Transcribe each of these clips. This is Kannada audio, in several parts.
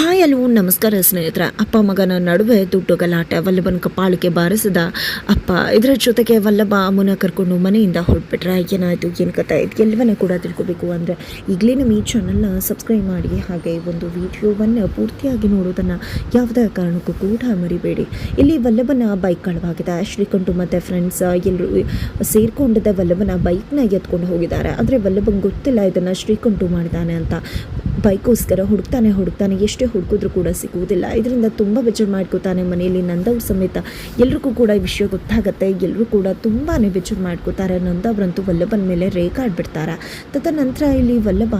ಹಾಯ್ ಹಲೋ ನಮಸ್ಕಾರ ಸ್ನೇಹಿತರೆ. ಅಪ್ಪ ಮಗನ ನಡುವೆ ದುಡ್ಡು ಗಲಾಟೆ. ವಲ್ಲಭನ ಕಪಾಳಕ್ಕೆ ಬಾರಿಸಿದ ಅಪ್ಪ. ಇದರ ಜೊತೆಗೆ ವಲ್ಲಭ ಅಮ್ಮನ ಕರ್ಕೊಂಡು ಮನೆಯಿಂದ ಹೊರಟ್ಬಿಟ್ರೆ ಏನಾಯಿತು, ಏನು ಕಥೆ, ಎಲ್ಲವನ್ನೂ ಕೂಡ ತಿಳ್ಕೊಬೇಕು ಅಂದರೆ ಈಗಲೇ ನಮ್ಮ ಈ ಚಾನಲ್ನ ಸಬ್ಸ್ಕ್ರೈಬ್ ಮಾಡಿ. ಹಾಗೆ ಒಂದು ವಿಡಿಯೋವನ್ನು ಪೂರ್ತಿಯಾಗಿ ನೋಡೋದನ್ನು ಯಾವುದೇ ಕಾರಣಕ್ಕೂ ಕೂಡ ಮರಿಬೇಡಿ. ಇಲ್ಲಿ ವಲ್ಲಭನ ಬೈಕ್ ಕಳವಾಗಿದೆ. ಶ್ರೀಕಂಠು ಮತ್ತು ಫ್ರೆಂಡ್ಸ್ ಎಲ್ಲರೂ ಸೇರಿಕೊಂಡಿದ್ದ ವಲ್ಲಭನ ಬೈಕ್ನ ಎತ್ಕೊಂಡು ಹೋಗಿದ್ದಾರೆ. ಆದರೆ ವಲ್ಲಭಂಗೆ ಗೊತ್ತಿಲ್ಲ ಇದನ್ನು ಶ್ರೀಕಂಠು ಮಾಡಿದ್ದಾನೆ ಅಂತ. ಬೈಕೋಸ್ಕರ ಹುಡುಕ್ತಾನೆ ಎಷ್ಟೇ ಹುಡುಕಿದ್ರೂ ಕೂಡ ಸಿಗುವುದಿಲ್ಲ. ಇದರಿಂದ ತುಂಬ ಬೇಜಾರು ಮಾಡ್ಕೋತಾನೆ. ಮನೆಯಲ್ಲಿ ನಂದವ್ರ ಸಮೇತ ಎಲ್ರಿಗೂ ಕೂಡ ಈ ವಿಷಯ ಗೊತ್ತಾಗುತ್ತೆ. ಎಲ್ಲರೂ ಕೂಡ ತುಂಬಾ ಬೇಜಾರು ಮಾಡ್ಕೋತಾರೆ. ನಂದವ್ರಂತೂ ವಲ್ಲಭನ ಮೇಲೆ ರೇಗಾಡ್ಬಿಡ್ತಾರೆ. ತದನಂತರ ಇಲ್ಲಿ ವಲ್ಲಭ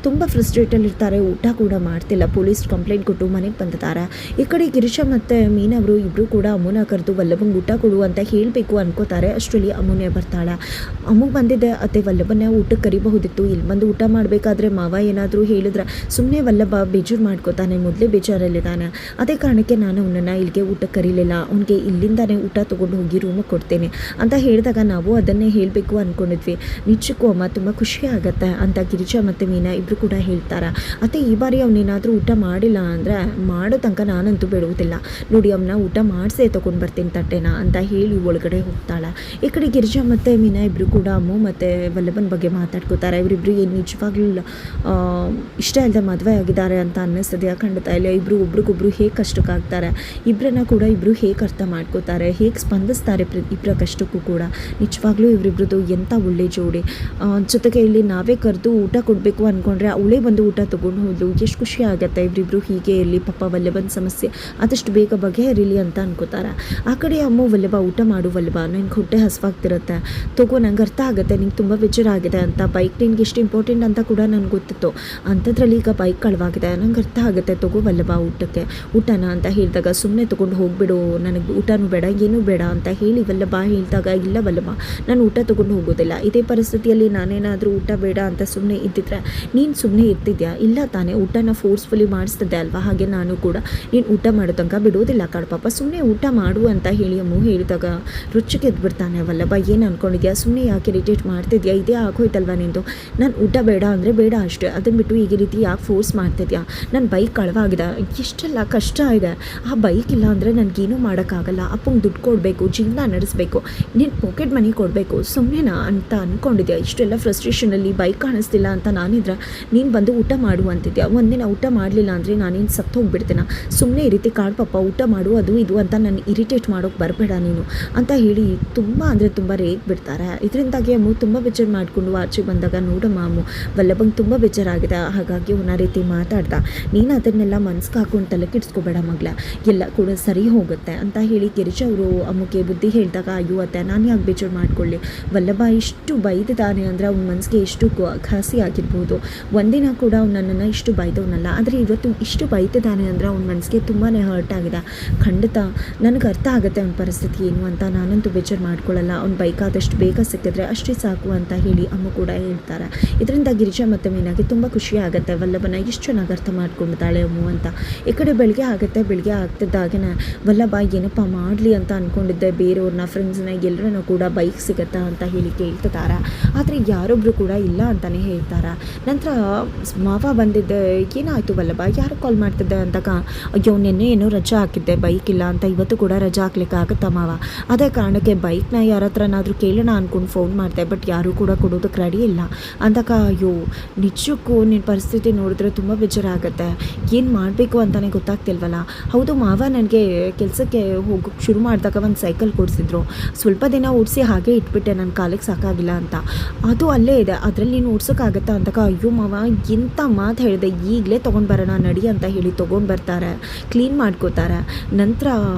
ತುಂಬ ಫ್ರಸ್ಟ್ರೇಟಲ್ಲಿರ್ತಾರೆ. ಊಟ ಕೂಡ ಮಾಡ್ತಿಲ್ಲ. ಪೊಲೀಸ್ ಕಂಪ್ಲೇಂಟ್ ಕೊಟ್ಟು ಮನೆಗೆ ಬಂದಿದ್ದಾರೆ. ಈ ಕಡೆ ಗಿರೀಶ ಮತ್ತು ಮೀನವರು ಇಬ್ಬರು ಕೂಡ ಅಮ್ಮನ ಕರೆದು ವಲ್ಲಭಂಗೆ ಊಟ ಕೊಡು ಅಂತ ಹೇಳಬೇಕು ಅನ್ಕೋತಾರೆ. ಅಷ್ಟರಲ್ಲಿ ಅಮ್ಮನೇ ಬರ್ತಾಳೆ. ಅಮ್ಮಗೆ ಬಂದಿದ್ದೆ ಅತ್ತೆ ವಲ್ಲಭನ ಊಟಕ್ಕೆ ಕರಿಬಹುದಿತ್ತು. ಇಲ್ಲಿ ಬಂದು ಊಟ ಮಾಡಬೇಕಾದ್ರೆ ಮಾವ ಏನಾದರೂ ಹೇಳಿದ್ರೆ ಸುಮ್ಮನೆ ವಲ್ಲಭ ಬೇಜಾರು ಮಾಡ್ಕೋತಾನೆ. ಮೊದಲೇ ಬೇಜಾರಲ್ಲಿದ್ದಾನೆ. ಅದೇ ಕಾರಣಕ್ಕೆ ನಾನು ಅವನನ್ನು ಇಲ್ಲಿಗೆ ಊಟಕ್ಕೆ ಕರೀಲಿಲ್ಲ. ಅವನಿಗೆ ಇಲ್ಲಿಂದಾನೇ ಊಟ ತೊಗೊಂಡು ಹೋಗಿ ರೂಮಿಗೆ ಕೊಡ್ತೇನೆ ಅಂತ ಹೇಳಿದಾಗ ನಾವು ಅದನ್ನೇ ಹೇಳಬೇಕು ಅಂದ್ಕೊಂಡಿದ್ವಿ. ನಿಜಕ್ಕೂ ಅಮ್ಮ ತುಂಬ ಖುಷಿ ಆಗುತ್ತೆ ಅಂತ ಗಿರಿಜಾ ಮತ್ತು ಮೀನಾ ಇಬ್ಬರು ಕೂಡ ಹೇಳ್ತಾರೆ. ಮತ್ತು ಈ ಬಾರಿ ಅವನೇನಾದರೂ ಊಟ ಮಾಡಿಲ್ಲ ಅಂದರೆ ಮಾಡೋ ತನಕ ನಾನಂತೂ ಬಿಡುವುದಿಲ್ಲ. ನೋಡಿ ಅವನ್ನ ಊಟ ಮಾಡಿಸೇ ತೊಗೊಂಡು ಬರ್ತೀನಿ ತಟ್ಟೆನ ಅಂತ ಹೇಳಿ ಒಳಗಡೆ ಹೋಗ್ತಾಳೆ. ಈ ಕಡೆ ಗಿರಿಜಾ ಮತ್ತು ಮೀನಾ ಇಬ್ಬರು ಕೂಡ ಅಮ್ಮು ಮತ್ತು ವಲ್ಲಭನ ಬಗ್ಗೆ ಮಾತಾಡ್ಕೋತಾರೆ. ಇವರಿಬ್ಬರು ಏನು ನಿಜವಾಗ್ಲೂ ಇಷ್ಟ ಇಲ್ಲದೆ ಮದುವೆ ಆಗಿದ್ದಾರೆ ಅಂತ ಅನ್ನಿಸ್ತದೆ. ಖಂಡಿತ ಇಲ್ಲ. ಇಬ್ಬರು ಒಬ್ರಿಗೊಬ್ರು ಹೇಗೆ ಕಷ್ಟಕ್ಕಾಗ್ತಾರೆ, ಇಬ್ಬರನ್ನ ಕೂಡ ಇಬ್ಬರು ಹೇಗೆ ಅರ್ಥ ಮಾಡ್ಕೋತಾರೆ, ಹೇಗೆ ಸ್ಪಂದಿಸ್ತಾರೆ ಇಬ್ಬರ ಕಷ್ಟಕ್ಕೂ ಕೂಡ. ನಿಜವಾಗ್ಲೂ ಇವರಿಬ್ರದ್ದು ಎಂಥ ಒಳ್ಳೆ ಜೋಡಿ. ಜೊತೆಗೆ ಇಲ್ಲಿ ನಾವೇ ಕರೆದು ಊಟ ಕೊಡಬೇಕು ಅಂದ್ಕೊಂಡ್ರೆ ಅವಳೇ ಬಂದು ಊಟ ತೊಗೊಂಡು ಹೋದ್ಲು. ಎಷ್ಟು ಖುಷಿ ಆಗುತ್ತೆ. ಇವರಿಬ್ರು ಹೀಗೆ ಇರಲಿ, ಪಾಪ ವಲ್ಲಭನ ಸಮಸ್ಯೆ ಆದಷ್ಟು ಬೇಗ ಬಗೆಹರಿಲಿ ಅಂತ ಅನ್ಕೋತಾರೆ. ಆ ಕಡೆ ಅಮ್ಮ ವಲ್ಲಭ ಊಟ ಮಾಡು ವಲ್ಲಭ, ನನಗೆ ಹೊಟ್ಟೆ ಹಸುವಾಗ್ತಿರುತ್ತೆ, ತಗೋ, ನಂಗೆ ಅರ್ಥ ಆಗುತ್ತೆ ನಿಂಗೆ ತುಂಬ ಬೇಜಾರಾಗಿದೆ ಅಂತ. ಬೈಕ್ ನಿನ್ಗೆ ಎಷ್ಟು ಇಂಪಾರ್ಟೆಂಟ್ ಅಂತ ಕೂಡ ನನಗೆ ಗೊತ್ತಿತ್ತು. ಅಂಥದ್ರಲ್ಲಿ ಈಗ ಬೈಕ್ ಕಳವಾಗಿದೆ, ನಂಗೆ ಅರ್ಥ ಆಗುತ್ತೆ, ತಗೋ ವಲ್ಲಭ ಊಟನ ಅಂತ ಹೇಳಿದಾಗ ಸುಮ್ಮನೆ ತೊಗೊಂಡು ಹೋಗ್ಬಿಡು, ನನಗೆ ಊಟನೂ ಬೇಡ ಏನೂ ಬೇಡ ಅಂತ ಹೇಳಿ ವಲ್ಲಭ ಹೇಳಿದಾಗ ಇಲ್ಲ ವಲ್ಲಭ, ನಾನು ಊಟ ತೊಗೊಂಡು ಹೋಗೋದಿಲ್ಲ. ಇದೇ ಪರಿಸ್ಥಿತಿಯಲ್ಲಿ ನಾನೇನಾದರೂ ಊಟ ಬೇಡ ಅಂತ ಸುಮ್ಮನೆ ಇದ್ದಿದ್ರೆ ನೀನು ಸುಮ್ಮನೆ ಇರ್ತಿದ್ಯಾ? ಇಲ್ಲ ತಾನೇ, ಊಟನ ಫೋರ್ಸ್ಫುಲಿ ಮಾಡಿಸ್ತಿದ್ದೆ ಅಲ್ವಾ? ಹಾಗೆ ನಾನು ಕೂಡ ನೀನು ಊಟ ಮಾಡೋ ತನಕ ಬಿಡೋದಿಲ್ಲ ಕಣಪಾಪ, ಸುಮ್ಮನೆ ಊಟ ಮಾಡು ಅಂತ ಹೇಳಿ ಅಮ್ಮ ಹೇಳಿದಾಗ ರುಚಿಗೆ ಎದ್ಬಿಡ್ತಾನೆ ವಲ್ಲಭ. ಏನು ಅಂದ್ಕೊಂಡಿದ್ಯಾ? ಸುಮ್ಮನೆ ಯಾಕೆ ಇರಿಟೇಟ್ ಮಾಡ್ತಿದ್ಯಾ? ಇದೇ ಆಗೋಯ್ತಲ್ವ ನಿಂದು. ನಾನು ಊಟ ಬೇಡ ಅಂದರೆ ಬೇಡ ಅಷ್ಟೇ, ಅದನ್ನು ಬಿಟ್ಟು ಈಗ ರೀತಿ ಯಾಕೆ ಫೋರ್ಸ್ ಮಾಡ್ತಿದ್ಯಾ? ನನ್ನ ಬೈಕ್ ಕಳವಾಗಿದೆ, ಎಷ್ಟೆಲ್ಲ ಕಷ್ಟ ಇದೆ. ಆ ಬೈಕ್ ಇಲ್ಲ ಅಂದರೆ ನನಗೇನೂ ಮಾಡೋಕ್ಕಾಗಲ್ಲ. ಅಪ್ಪಂಗೆ ದುಡ್ಡು ಕೊಡಬೇಕು, ಜೀವನ ನಡೆಸಬೇಕು, ನೀನು ಪಾಕೆಟ್ ಮನಿ ಕೊಡಬೇಕು, ಸುಮ್ಮನೆನಾ ಅಂತ ಅಂದ್ಕೊಂಡಿದ್ಯಾ? ಇಷ್ಟೆಲ್ಲ ಫ್ರಸ್ಟ್ರೇಷನಲ್ಲಿ ಬೈಕ್ ಕಾಣಿಸ್ತಿಲ್ಲ ಅಂತ ನಾನಿದ್ರೆ ನೀನು ಬಂದು ಊಟ ಮಾಡು ಅಂತಿದ್ಯಾ. ಒಂದಿನ ಊಟ ಮಾಡಲಿಲ್ಲ ಅಂದರೆ ನಾನೇನು ಸತ್ತು ಹೋಗ್ಬಿಡ್ತೇನೆ. ಸುಮ್ಮನೆ ಈ ರೀತಿ ಕಾಡು ಪಾಪ, ಊಟ ಮಾಡು ಅದು ಇದು ಅಂತ ನಾನು ಇರಿಟೇಟ್ ಮಾಡೋಕ್ಕೆ ಬರಬೇಡ ನೀನು ಅಂತ ಹೇಳಿ ತುಂಬ ಅಂದರೆ ತುಂಬ ರೇಗ್ ಬಿಡ್ತಾರೆ. ಇದರಿಂದಾಗಿ ಅಮ್ಮ ತುಂಬ ಬೇಜಾರು ಮಾಡಿಕೊಂಡು ಆಚೆ ಬಂದಾಗ ನೋಡಮ್ಮ ಅಮ್ಮ ವಲ್ಲಭಂಗೆ ತುಂಬ ಬೇಜಾರಾಗಿದೆ. ಹಾಗಾಗಿ ಅವನ ರೀತಿ ಮಾತಾಡ್ದ, ನೀನು ಅದನ್ನೆಲ್ಲ ಮನ್ಸಿಗೆ ಹಾಕೊಂಡು ತಲೆ ಕೆಡಿಸ್ಕೋಬೇಡ ಮಗಳ, ಎಲ್ಲ ಕೂಡ ಸರಿ ಹೋಗುತ್ತೆ ಅಂತ ಹೇಳಿ ಗಿರಿಜಾ ಅವರು ಅಮ್ಮಗೆ ಬುದ್ಧಿ ಹೇಳಿದಾಗ ಅಯ್ಯೋ ಅತ್ತೆ ನಾನು ಯಾಕೆ ಬೇಜಾರು ಮಾಡ್ಕೊಳ್ಳಿ, ವಲ್ಲಭ ಇಷ್ಟು ಬೈದಿದ್ದಾನೆ ಅಂದರೆ ಅವ್ನ ಮನಸ್ಸಿಗೆ ಎಷ್ಟು ಘಾಸಿ ಆಗಿರ್ಬೋದು. ಒಂದಿನ ಕೂಡ ಅವ್ನು ನನ್ನನ್ನು ಇಷ್ಟು ಬೈದವನಲ್ಲ, ಆದರೆ ಇವತ್ತು ಇಷ್ಟು ಬೈತಿದ್ದಾನೆ ಅಂದರೆ ಅವ್ನ ಮನಸ್ಸಿಗೆ ತುಂಬಾ ಹರ್ಟ್ ಆಗಿದೆ. ಖಂಡಿತ ನನಗೆ ಅರ್ಥ ಆಗುತ್ತೆ ಅವ್ನ ಪರಿಸ್ಥಿತಿ ಏನು ಅಂತ. ನಾನಂತೂ ಬೇಜಾರು ಮಾಡ್ಕೊಳ್ಳಲ್ಲ. ಅವ್ನು ಬೈಕಾದಷ್ಟು ಬೇಗ ಸಿಕ್ಕಿದ್ರೆ ಅಷ್ಟೇ ಸಾಕು ಅಂತ ಹೇಳಿ ಅಮ್ಮ ಕೂಡ ಹೇಳ್ತಾರೆ. ಇದರಿಂದ ಗಿರಿಜಾ ಮತ್ತು ಮೀನಾಗೆ ತುಂಬ ಖುಷಿ ಆಗುತ್ತೆ. ವಲ್ಲಭನ ಎಷ್ಟು ಚೆನ್ನಾಗಿ ಅರ್ಥ ಮಾಡ್ಕೊಂಡಿದ್ದಾಳೆ ಅಮ್ಮು ಅಂತ. ಈ ಕಡೆ ಬೆಳಗ್ಗೆ ಆಗುತ್ತೆ. ಬೆಳಗ್ಗೆ ಆಗ್ತಿದ್ದಾಗೆ ವಲ್ಲಭ ಏನಪ್ಪ ಮಾಡಲಿ ಅಂತ ಅಂದ್ಕೊಂಡಿದ್ದೆ, ಬೇರೆಯವ್ರನ್ನ ಫ್ರೆಂಡ್ಸ್ನ ಎಲ್ಲರನ್ನೂ ಕೂಡ ಬೈಕ್ ಸಿಗುತ್ತಾ ಅಂತ ಹೇಳಿ ಕೇಳ್ತಿದ್ದಾರೆ. ಆದರೆ ಯಾರೊಬ್ಬರು ಕೂಡ ಇಲ್ಲ ಅಂತಲೇ ಹೇಳ್ತಾರೆ. ನಂತರ ಮಾವ ಬಂದಿದ್ದೆ, ಏನಾಯಿತು ವಲ್ಲಭ, ಯಾರು ಕಾಲ್ ಮಾಡ್ತಿದ್ದೆ ಅಂದಾಗ ಅಯ್ಯೋ ನಿನ್ನೆ ಏನೋ ರಜಾ ಹಾಕಿದ್ದೆ, ಬೈಕ್ ಇಲ್ಲ ಅಂತ, ಇವತ್ತು ಕೂಡ ರಜಾ ಹಾಕ್ಲಿಕ್ಕೆ ಆಗುತ್ತಾ ಮಾವ? ಅದೇ ಕಾರಣಕ್ಕೆ ಬೈಕ್ನ ಯಾರ ಹತ್ರನಾದರೂ ಕೇಳೋಣ ಅಂದ್ಕೊಂಡು ಫೋನ್ ಮಾಡಿದೆ, ಬಟ್ ಯಾರೂ ಕೂಡ ಕೊಡೋದಕ್ಕೆ ರೆಡಿ ಇಲ್ಲ ಅಂದಾಗ ಅಯ್ಯೋ ನಿಜಕ್ಕೂ ನಿನ್ನ ಪರಿಸ್ಥಿತಿ ನೋಡಿದ್ರೆ ತುಂಬ ಬೇಜಾರಾಗುತ್ತೆ. ಏನು ಮಾಡಬೇಕು ಅಂತಲೇ ಗೊತ್ತಾಗ್ತಿಲ್ವಲ್ಲ. ಹೌದು ಮಾವ, ನನಗೆ ಕೆಲಸಕ್ಕೆ ಹೋಗೋಕ್ಕೆ ಶುರು ಮಾಡಿದಾಗ ಒಂದು ಸೈಕಲ್ ಕೊಡಿಸಿದ್ರು, ಸ್ವಲ್ಪ ದಿನ ಓಡಿಸಿ ಹಾಗೆ ಇಟ್ಬಿಟ್ಟೆ, ನನ್ನ ಕಾಲಿಗೆ ಸಾಕಾಗಿಲ್ಲ ಅಂತ. ಅದು ಅಲ್ಲೇ ಇದೆ, ಅದರಲ್ಲಿ ನೀನು ಓಡ್ಸೋಕ್ಕಾಗತ್ತಾ ಅಂದಾಗ ಅಯ್ಯೋ ಮಾವ ಎಂಥ ಮಾತು ಹೇಳಿದೆ, ಈಗಲೇ ತೊಗೊಂಡು ಬರೋಣ ನಡಿ ಅಂತ ಹೇಳಿ ತೊಗೊಂಡು ಬರ್ತಾರೆ, ಕ್ಲೀನ್ ಮಾಡ್ಕೋತಾರೆ. ನಂತರ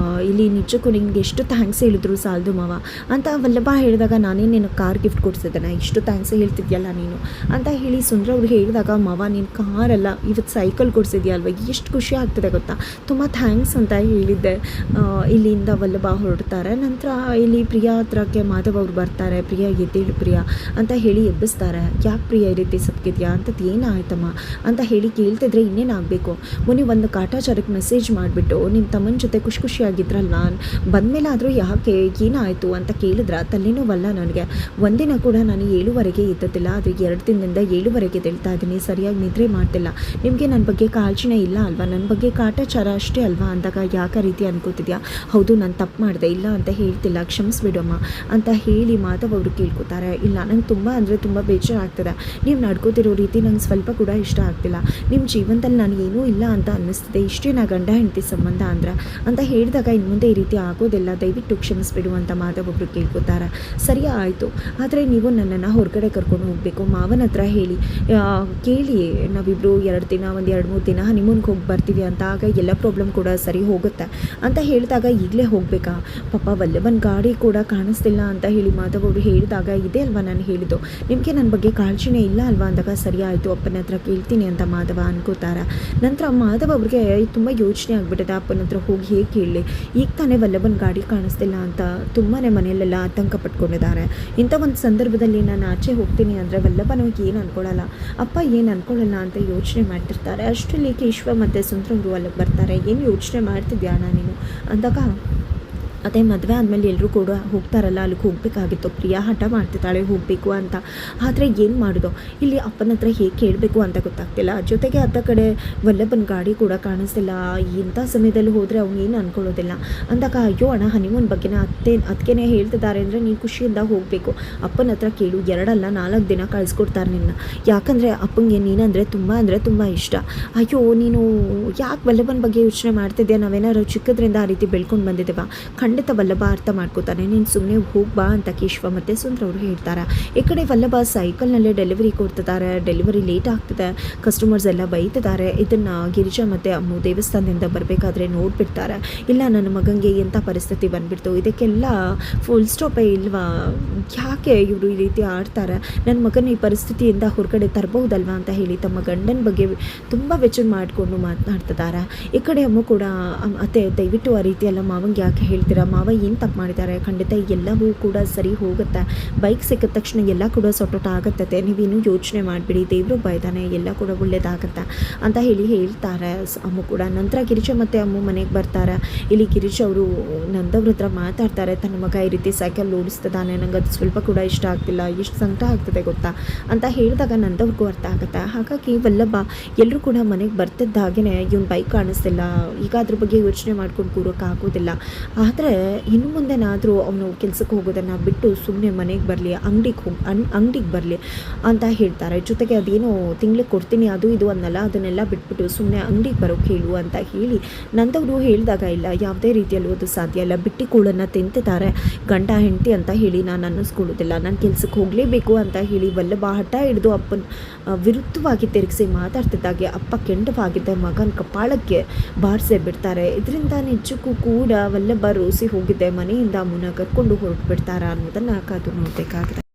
ಇಲ್ಲಿ ನಿಜಕ್ಕೂ ನಿನಗೆ ಎಷ್ಟು ಥ್ಯಾಂಕ್ಸ್ ಹೇಳಿದ್ರು ಸಾಲದು ಮಾವ ಅಂತ ವಲ್ಲಭ ಹೇಳಿದಾಗ ನಾನೇ ನಿನ್ನ ಕಾರ್ ಗಿಫ್ಟ್ ಕೊಡಿಸಿದ್ದೇನೆ, ಇಷ್ಟು ಥ್ಯಾಂಕ್ಸ್ ಹೇಳ್ತಿದ್ಯಲ್ಲ ನೀನು ಅಂತ ಹೇಳಿ ಸುಂದ್ರ ಅವ್ರಿಗೆ ಹೇಳಿದಾಗ ಮಾವ ನೀನು ಕಾರಲ್ಲ ಇವತ್ತು ಸೈಕಲ್ ಕೊಡಿಸಿದ್ಯಲ್ವ, ಎಷ್ಟು ಖುಷಿ ಆಗ್ತದೆ ಗೊತ್ತಾ, ತುಂಬ ಥ್ಯಾಂಕ್ಸ್ ಅಂತ ಹೇಳಿದ್ದೆ. ಇಲ್ಲಿಂದ ವಲ್ಲಭ ಹೊರಡ್ತಾರೆ. ನಂತರ ಇಲ್ಲಿ ಪ್ರಿಯಾ ಹತ್ರಕ್ಕೆ ಮಾಧವ್ ಅವ್ರು ಬರ್ತಾರೆ. ಪ್ರಿಯಾ ಎದ್ದೇಳು ಪ್ರಿಯಾ ಅಂತ ಹೇಳಿ ಎಬ್ಬಿಸ್ತಾರೆ. ಯಾಕೆ ಪ್ರಿಯಾ ಈ ರೀತಿ ಸಪ್ಕಿದ್ಯಾ ಅಂತದ್ದು ಏನಾಯ್ತಮ್ಮ ಅಂತ ಹೇಳಿ ಕೇಳ್ತಿದ್ರೆ ಇನ್ನೇನಾಗಬೇಕು, ಮೊನ್ನೆ ಒಂದು ಕಾಟಾಚಾರಕ್ಕೆ ಮೆಸೇಜ್ ಮಾಡಿಬಿಟ್ಟು ನಿಮ್ಮ ತಮ್ಮನ ಜೊತೆ ಖುಷಿಯಾಗಿದ್ರಲ್ವಾ, ಬಂದಮೇಲೆ ಆದರೂ ಯಾಕೆ ಏನಾಯಿತು ಅಂತ ಕೇಳಿದ್ರೆ ತಲೆನೋವಲ್ಲ ನನಗೆ. ಒಂದಿನ ಕೂಡ ನಾನು 7ವರೆಗೆ ಇದ್ದದಿಲ್ಲ, ಆದರೆ 2 ದಿನದಿಂದ 7ವರೆಗೆ ಎದ್ದೇಳ್ತಾ ಇದ್ದೀನಿ, ಸರಿಯಾಗಿ ನಿದ್ರೆ ಕೇರೇ ಮಾಡ್ತಿಲ್ಲ. ನಿಮಗೆ ನನ್ನ ಬಗ್ಗೆ ಕಾಳಜಿನೇ ಇಲ್ಲ ಅಲ್ವಾ? ನನ್ನ ಬಗ್ಗೆ ಕಾಟಾಚಾರ ಅಷ್ಟೇ ಅಲ್ವಾ? ಅಂದಾಗ ಯಾಕೆ ಆ ರೀತಿ ಅನ್ಕೋತಿದ್ಯಾ? ಹೌದು, ನಾನು ತಪ್ಪು ಮಾಡಿದೆ, ಇಲ್ಲ ಅಂತ ಹೇಳ್ತಿಲ್ಲ, ಕ್ಷಮಿಸ್ಬಿಡಮ್ಮ ಅಂತ ಹೇಳಿ ಮಾಧವ್ ಅವರು ಕೇಳ್ಕೊತಾರೆ. ಇಲ್ಲ, ನಂಗೆ ತುಂಬ ಅಂದರೆ ತುಂಬ ಬೇಜಾರಾಗ್ತದೆ. ನೀವು ನಡ್ಕೋತಿರೋ ರೀತಿ ನಂಗೆ ಸ್ವಲ್ಪ ಕೂಡ ಇಷ್ಟ ಆಗ್ತಿಲ್ಲ. ನಿಮ್ಮ ಜೀವನದಲ್ಲಿ ನಾನು ಏನೂ ಇಲ್ಲ ಅಂತ ಅನ್ನಿಸ್ತಿದೆ. ಇಷ್ಟೇ ನಾ ಗಂಡ ಹೆಂಡತಿ ಸಂಬಂಧ ಅಂತ ಹೇಳಿದಾಗ ಇನ್ನು ಮುಂದೆ ಈ ರೀತಿ ಆಗೋದಿಲ್ಲ, ದಯವಿಟ್ಟು ಕ್ಷಮಿಸ್ಬಿಡು ಅಂತ ಮಾಧವ್ ಒಬ್ಬರು ಕೇಳ್ಕೊತಾರೆ. ಸರಿ ಆಯಿತು, ಆದರೆ ನೀವು ನನ್ನನ್ನು ಹೊರಗಡೆ ಕರ್ಕೊಂಡು ಹೋಗಬೇಕು, ಮಾವನ ಹತ್ರ ಹೇಳಿ ಕೇಳಿ ನಾವಿಬ್ಬರು 2 ದಿನ 2-3 ದಿನ ಹನಿಮೂನ್ಗೆ ಹೋಗಿ ಬರ್ತೀವಿ ಅಂತ, ಆಗ ಎಲ್ಲ ಪ್ರಾಬ್ಲಮ್ ಕೂಡ ಸರಿ ಹೋಗುತ್ತೆ ಅಂತ ಹೇಳಿದಾಗ ಈಗಲೇ ಹೋಗಬೇಕಾ? ಪಾಪ ವಲ್ಲಭನ ಗಾಡಿ ಕೂಡ ಕಾಣಿಸ್ತಿಲ್ಲ ಅಂತ ಹೇಳಿ ಮಾಧವ್ ಅವರು ಹೇಳಿದಾಗ ಇದೇ ಅಲ್ವಾ ನಾನು ಹೇಳಿದ್ದು, ನಿಮಗೆ ನನ್ನ ಬಗ್ಗೆ ಕಾಳಜಿನೇ ಇಲ್ಲ ಅಲ್ವಾ? ಅಂದಾಗ ಸರಿ ಆಯಿತು, ಅಪ್ಪನ ಹತ್ರ ಕೇಳ್ತೀನಿ ಅಂತ ಮಾಧವ ಅನ್ಕೋತಾರೆ. ನಂತರ ಮಾಧವ್ ಅವ್ರಿಗೆ ತುಂಬ ಯೋಚನೆ ಆಗಿಬಿಟ್ಟಿದೆ, ಅಪ್ಪನ ಹತ್ರ ಹೋಗಿ ಹೇಗೆ ಕೇಳಲಿ, ಈಗ ತಾನೇ ವಲ್ಲಭನ ಗಾಡಿ ಕಾಣಿಸ್ತಿಲ್ಲ ಅಂತ ತುಂಬಾ ಮನೆಯಲ್ಲೆಲ್ಲ ಆತಂಕ ಪಟ್ಕೊಂಡಿದ್ದಾರೆ. ಇಂಥ ಒಂದು ಸಂದರ್ಭದಲ್ಲಿ ನಾನು ಆಚೆ ಹೋಗ್ತೀನಿ ಅಂದರೆ ವಲ್ಲಭನಿಗೆ ಏನು ಅಂದ್ಕೊಳ್ಳಲ್ಲ, ಅಪ್ಪ ಏನು ಅಂದ್ಕೊಳ್ಳಲ್ಲ ಅಂತ ಯೋಚನೆ ಮಾಡ್ತಿರ್ತಾರೆ. ಅಷ್ಟರಲ್ಲಿ ಕೇಶವ ಮತ್ತು ಸುಂದರವರು ಅಲ್ಲಿಗೆ ಬರ್ತಾರೆ. ಏನು ಯೋಚನೆ ಮಾಡ್ತಿದ್ಯಾ ಅಣ್ಣ ನೀನು ಅಂದಾಗ, ಅದೇ ಮದುವೆ ಆದಮೇಲೆ ಎಲ್ಲರೂ ಕೂಡ ಹೋಗ್ತಾರಲ್ಲ, ಅಲ್ಲಿಗೆ ಹೋಗಬೇಕಾಗಿತ್ತು. ಪ್ರಿಯಾ ಹಠ ಮಾಡ್ತಿದ್ದಾಳೆ ಹೋಗಬೇಕು ಅಂತ, ಆದರೆ ಏನು ಮಾಡೋದು, ಇಲ್ಲಿ ಅಪ್ಪನ ಹತ್ರ ಹೇಗೆ ಕೇಳಬೇಕು ಅಂತ ಗೊತ್ತಾಗ್ತಿಲ್ಲ. ಜೊತೆಗೆ ಅತ್ತ ಕಡೆ ವಲ್ಲಭನ ಗಾಡಿ ಕೂಡ ಕಾಣಿಸ್ತಿಲ್ಲ. ಇಂಥ ಸಮಯದಲ್ಲಿ ಹೋದರೆ ಅವ್ನು ಏನು ಅಂದ್ಕೊಳ್ಳೋದಿಲ್ಲ ಅಂದಾಗ, ಅಯ್ಯೋ ಅಣ್ಣ, ಹನಿಮೂನ್ ಬಗ್ಗೆನ ಅದಕ್ಕೇ ಹೇಳ್ತಿದ್ದಾರೆ ಅಂದರೆ ನೀನು ಖುಷಿಯಿಂದ ಹೋಗಬೇಕು, ಅಪ್ಪನ ಹತ್ರ ಕೇಳು, 2 ಅಲ್ಲ 4 ದಿನ ಕಳಿಸ್ಕೊಡ್ತಾರೆ ನಿನ್ನ, ಯಾಕಂದರೆ ಅಪ್ಪಂಗೆ ನೀನಂದರೆ ತುಂಬ ಇಷ್ಟ. ಅಯ್ಯೋ ನೀನು ಯಾಕೆ ವಲ್ಲಭನ ಬಗ್ಗೆ ಯೋಚನೆ ಮಾಡ್ತಿದ್ಯಾ? ನಾವೇನಾದ್ರು ಚಿಕ್ಕದ್ರಿಂದ ಆ ರೀತಿ ಬೆಳ್ಕೊಂಡು ಬಂದಿದ್ದೇವ? ಖಂಡಿತ ವಲ್ಲಭ ಅರ್ಥ ಮಾಡ್ಕೋತಾನೆ, ನೀನು ಸುಮ್ಮನೆ ಹೋಗ್ಬಾ ಅಂತ ಕೇಶವ ಮತ್ತು ಸುಂದರ ಅವರು ಹೇಳ್ತಾರೆ. ಈ ಕಡೆ ವಲ್ಲಭ ಸೈಕಲ್ನಲ್ಲೇ ಡೆಲಿವರಿ ಕೊಡ್ತಿದ್ದಾರೆ. ಡೆಲಿವರಿ ಲೇಟ್ ಆಗ್ತಿದೆ, ಕಸ್ಟಮರ್ಸ್ ಎಲ್ಲ ಬೈತಿದ್ದಾರೆ. ಇದನ್ನು ಗಿರಿಜಾ ಮತ್ತು ಅಮ್ಮು ದೇವಸ್ಥಾನದಿಂದ ಬರಬೇಕಾದ್ರೆ ನೋಡ್ಬಿಡ್ತಾರೆ. ಇಲ್ಲ, ನನ್ನ ಮಗನಿಗೆ ಎಂಥ ಪರಿಸ್ಥಿತಿ ಬಂದುಬಿಡ್ತು, ಇದಕ್ಕೆಲ್ಲ ಫುಲ್ ಸ್ಟಾಪೇ ಇಲ್ವಾ? ಯಾಕೆ ಇವರು ಈ ರೀತಿ ಆಡ್ತಾರೆ? ನನ್ನ ಮಗನ ಈ ಪರಿಸ್ಥಿತಿಯಿಂದ ಹೊರಗಡೆ ತರಬಹುದಲ್ವಾ ಅಂತ ಹೇಳಿ ತಮ್ಮ ಗಂಡನ ಬಗ್ಗೆ ತುಂಬ ವೆಚ್ಚ ಮಾಡಿಕೊಂಡು ಮಾತನಾಡ್ತಿದ್ದಾರೆ. ಈ ಕಡೆ ಅಮ್ಮ ಕೂಡ, ಅತ್ತೆ ದಯವಿಟ್ಟು ಆ ರೀತಿ ಎಲ್ಲ ಮಾವಂಗೆ ಯಾಕೆ ಹೇಳ್ತೀರಾ? ಮಾವ ಏನು ತಪ್ಪು ಮಾಡಿದ್ದಾರೆ? ಖಂಡಿತ ಎಲ್ಲವೂ ಕೂಡ ಸರಿ ಹೋಗುತ್ತೆ, ಬೈಕ್ ಸಿಕ್ಕಿದ ತಕ್ಷಣ ಎಲ್ಲ ಕೂಡ ಸೊಟ್ಟೋಟ ಆಗುತ್ತದೆ, ನೀವೇನು ಯೋಚನೆ ಮಾಡಿಬಿಡಿ, ದೇವರು ಬೈದಾನೆ, ಎಲ್ಲ ಕೂಡ ಒಳ್ಳೇದಾಗತ್ತೆ ಅಂತ ಹೇಳಿ ಹೇಳ್ತಾರೆ ಅಮ್ಮ ಕೂಡ. ನಂತರ ಗಿರಿಜಾ ಮತ್ತು ಅಮ್ಮ ಮನೆಗೆ ಬರ್ತಾರೆ. ಇಲ್ಲಿ ಗಿರಿಜಾ ಅವರು ನಂದವ್ರ ಹತ್ರ ಮಾತಾಡ್ತಾರೆ, ತನ್ನ ಮಗ ಈ ರೀತಿ ಸೈಕಲ್ ಓಡಿಸ್ತಿದ್ದಾನೆ, ನಂಗೆ ಅದು ಸ್ವಲ್ಪ ಕೂಡ ಇಷ್ಟ ಆಗ್ತಿಲ್ಲ, ಎಷ್ಟು ಸಂಕಟ ಆಗ್ತದೆ ಗೊತ್ತಾ ಅಂತ ಹೇಳಿದಾಗ ನಂದವ್ರಿಗೂ ಅರ್ಥ ಆಗುತ್ತೆ. ಹಾಗಾಗಿ ವಲ್ಲಭ ಎಲ್ಲರೂ ಕೂಡ ಮನೆಗೆ ಬರ್ತಿದ್ದ ಹಾಗೆಯೇ ಇವನು ಬೈಕ್ ಕಾಣಿಸ್ತಿಲ್ಲ, ಈಗ ಅದ್ರ ಬಗ್ಗೆ ಯೋಚನೆ ಮಾಡ್ಕೊಂಡು ಕೂರೋಕ್ಕಾಗೋದಿಲ್ಲ, ಆದರೆ ಇನ್ನು ಮುಂದೆನಾದರೂ ಅವನು ಕೆಲಸಕ್ಕೆ ಹೋಗೋದನ್ನು ಬಿಟ್ಟು ಸುಮ್ಮನೆ ಮನೆಗೆ ಬರಲಿ, ಅಂಗಡಿಗೆ ಬರಲಿ ಅಂತ ಹೇಳ್ತಾರೆ. ಜೊತೆಗೆ ಅದೇನೋ ತಿಂಗಳಿಗೆ ಕೊಡ್ತೀನಿ ಅದು ಇದು ಅನ್ನಲ್ಲ, ಅದನ್ನೆಲ್ಲ ಬಿಟ್ಬಿಟ್ಟು ಸುಮ್ಮನೆ ಅಂಗಡಿಗೆ ಬರೋಕ್ಕೆ ಹೇಳು ಅಂತ ಹೇಳಿ ನಂದವರು ಹೇಳಿದಾಗ, ಇಲ್ಲ ಯಾವುದೇ ರೀತಿಯಲ್ಲೂ ಅದು ಸಾಧ್ಯ ಇಲ್ಲ, ಬಿಟ್ಟಿ ಕೂಳನ್ನು ತಿಂತಿದ್ದಾರೆ ಗಂಡ ಹೆಂಡತಿ ಅಂತ ಹೇಳಿ ನಾನು ಅನ್ನಿಸ್ಕೊಳ್ಳೋದಿಲ್ಲ, ನಾನು ಕೆಲಸಕ್ಕೆ ಹೋಗಲೇಬೇಕು ಅಂತ ಹೇಳಿ ವಲ್ಲಭ ಹಠ ಹಿಡಿದು ಅಪ್ಪನ ವಿರುದ್ಧವಾಗಿ ತಿರುಗಿಸಿ ಮಾತಾಡ್ತಿದ್ದಾಗೆ ಅಪ್ಪ ಕೆಂಡವಾಗಿದ್ದ ಮಗನ ಕಪಾಳಕ್ಕೆ ಬಾರಿಸೇ ಬಿಡ್ತಾರೆ. ಇದರಿಂದ ನಿಜಕ್ಕೂ ಕೂಡ ವಲ್ಲಭ ರೋಸಿ ಹೋಗಿದ್ದೆ ಮನೆಯಿಂದ ಮುನ್ನ ಕರ್ಕೊಂಡು ಹೊರಟು ಬಿಡ್ತಾರಾ ಅನ್ನೋದನ್ನು ಕಾದು ನೋಡಬೇಕಾಗಿದೆ.